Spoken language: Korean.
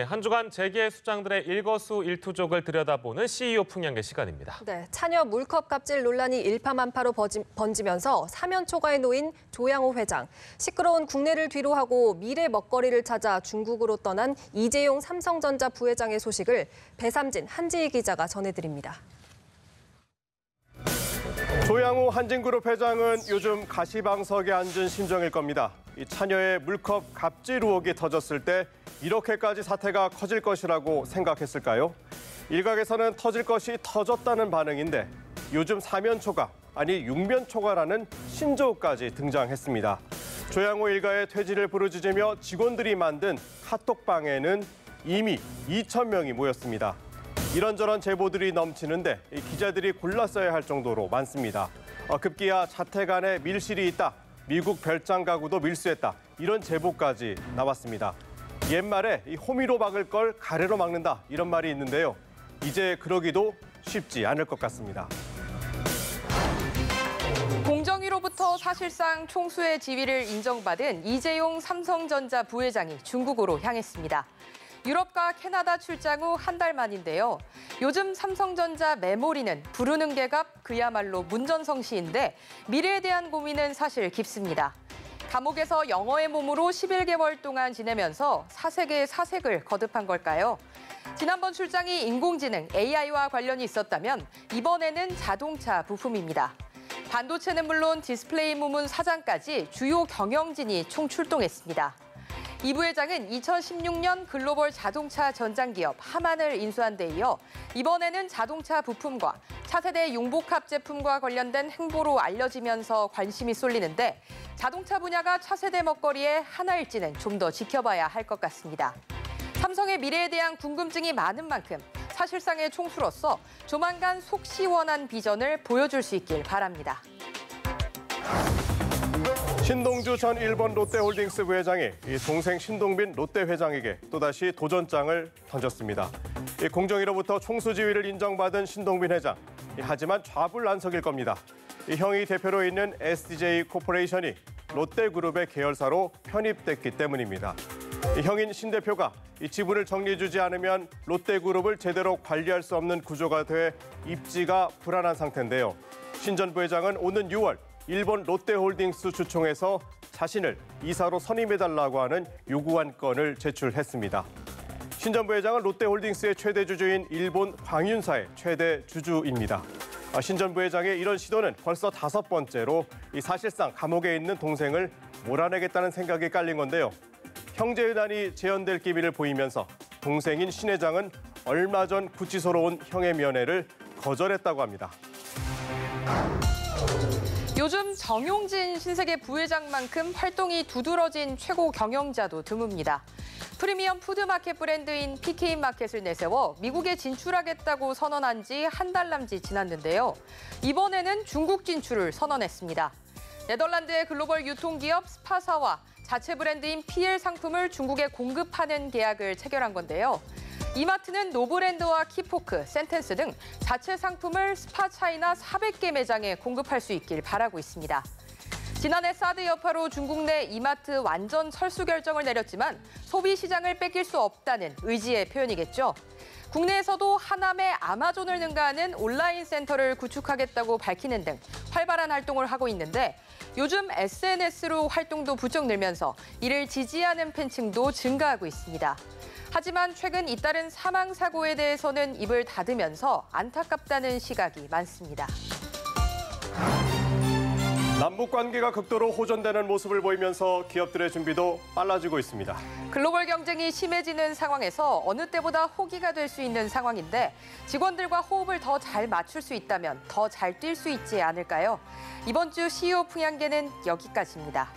한 주간 재계 수장들의 일거수일투족을 들여다보는 CEO 풍향계 시간입니다. 네, 차녀 물컵 갑질 논란이 일파만파로 번지면서 사면 초과에 놓인 조양호 회장, 시끄러운 국내를 뒤로하고 미래 먹거리를 찾아 중국으로 떠난 이재용 삼성전자 부회장의 소식을 배삼진 한지희 기자가 전해드립니다. 조양호 한진그룹 회장은 요즘 가시방석에 앉은 심정일 겁니다. 이 차녀의 물컵 갑질 의혹이 터졌을 때 이렇게까지 사태가 커질 것이라고 생각했을까요? 일각에서는 터질 것이 터졌다는 반응인데 요즘 사면초가, 아니 육면초가라는 신조어까지 등장했습니다. 조양호 일가의 퇴진을 부르짖으며 직원들이 만든 카톡방에는 이미 2,000명이 모였습니다. 이런저런 제보들이 넘치는데 기자들이 골라 써야 할 정도로 많습니다. 급기야 자택 안에 밀실이 있다, 미국 별장 가구도 밀수했다, 이런 제보까지 나왔습니다. 옛말에 호미로 막을 걸 가래로 막는다, 이런 말이 있는데요. 이제 그러기도 쉽지 않을 것 같습니다. 공정위로부터 사실상 총수의 지위를 인정받은 이재용 삼성전자 부회장이 중국으로 향했습니다. 유럽과 캐나다 출장 후 한 달 만인데요. 요즘 삼성전자 메모리는 부르는 개갑 그야말로 문전성시인데 미래에 대한 고민은 사실 깊습니다. 감옥에서 영어의 몸으로 11개월 동안 지내면서 사색의 사색을 거듭한 걸까요? 지난번 출장이 인공지능 AI와 관련이 있었다면 이번에는 자동차 부품입니다. 반도체는 물론 디스플레이 부문 사장까지 주요 경영진이 총출동했습니다. 이 부회장은 2016년 글로벌 자동차 전장기업 하만을 인수한 데 이어 이번에는 자동차 부품과 차세대 융복합 제품과 관련된 행보로 알려지면서 관심이 쏠리는데 자동차 분야가 차세대 먹거리의 하나일지는 좀 더 지켜봐야 할 것 같습니다. 삼성의 미래에 대한 궁금증이 많은 만큼 사실상의 총수로서 조만간 속 시원한 비전을 보여줄 수 있길 바랍니다. 신동주 전 일본 롯데홀딩스 부회장이 동생 신동빈 롯데 회장에게 또다시 도전장을 던졌습니다. 공정위로부터 총수 지위를 인정받은 신동빈 회장. 하지만 좌불안석일 겁니다. 형이 대표로 있는 SDJ 코퍼레이션이 롯데그룹의 계열사로 편입됐기 때문입니다. 형인 신 대표가 지분을 정리해주지 않으면 롯데그룹을 제대로 관리할 수 없는 구조가 돼 입지가 불안한 상태인데요. 신 전 부회장은 오는 6월 일본 롯데홀딩스 주총에서 자신을 이사로 선임해달라고 하는 요구안 건을 제출했습니다. 신 전 부회장은 롯데홀딩스의 최대 주주인 일본 광윤사의 최대 주주입니다. 신 전 부회장의 이런 시도는 벌써 5번째로 사실상 감옥에 있는 동생을 몰아내겠다는 생각이 깔린 건데요. 형제의단이 재현될 기미를 보이면서 동생인 신 회장은 얼마 전 구치소로 온 형의 면회를 거절했다고 합니다. 요즘 정용진 신세계 부회장만큼 활동이 두드러진 최고 경영자도 드뭅니다. 프리미엄 푸드마켓 브랜드인 PK마켓을 내세워 미국에 진출하겠다고 선언한 지 한 달 남짓 지났는데요. 이번에는 중국 진출을 선언했습니다. 네덜란드의 글로벌 유통기업 스파사와 자체 브랜드인 PL 상품을 중국에 공급하는 계약을 체결한 건데요. 이마트는 노브랜드와 키포크, 센텐스 등 자체 상품을 스파차이나 400개 매장에 공급할 수 있길 바라고 있습니다. 지난해 사드 여파로 중국 내 이마트 완전 철수 결정을 내렸지만 소비 시장을 뺏길 수 없다는 의지의 표현이겠죠. 국내에서도 하남에 아마존을 능가하는 온라인 센터를 구축하겠다고 밝히는 등 활발한 활동을 하고 있는데 요즘 SNS로 활동도 부쩍 늘면서 이를 지지하는 팬층도 증가하고 있습니다. 하지만 최근 잇따른 사망 사고에 대해서는 입을 닫으면서 안타깝다는 시각이 많습니다. 남북 관계가 극도로 호전되는 모습을 보이면서 기업들의 준비도 빨라지고 있습니다. 글로벌 경쟁이 심해지는 상황에서 어느 때보다 호기가 될 수 있는 상황인데 직원들과 호흡을 더 잘 맞출 수 있다면 더 잘 뛸 수 있지 않을까요? 이번 주 CEO 풍향계는 여기까지입니다.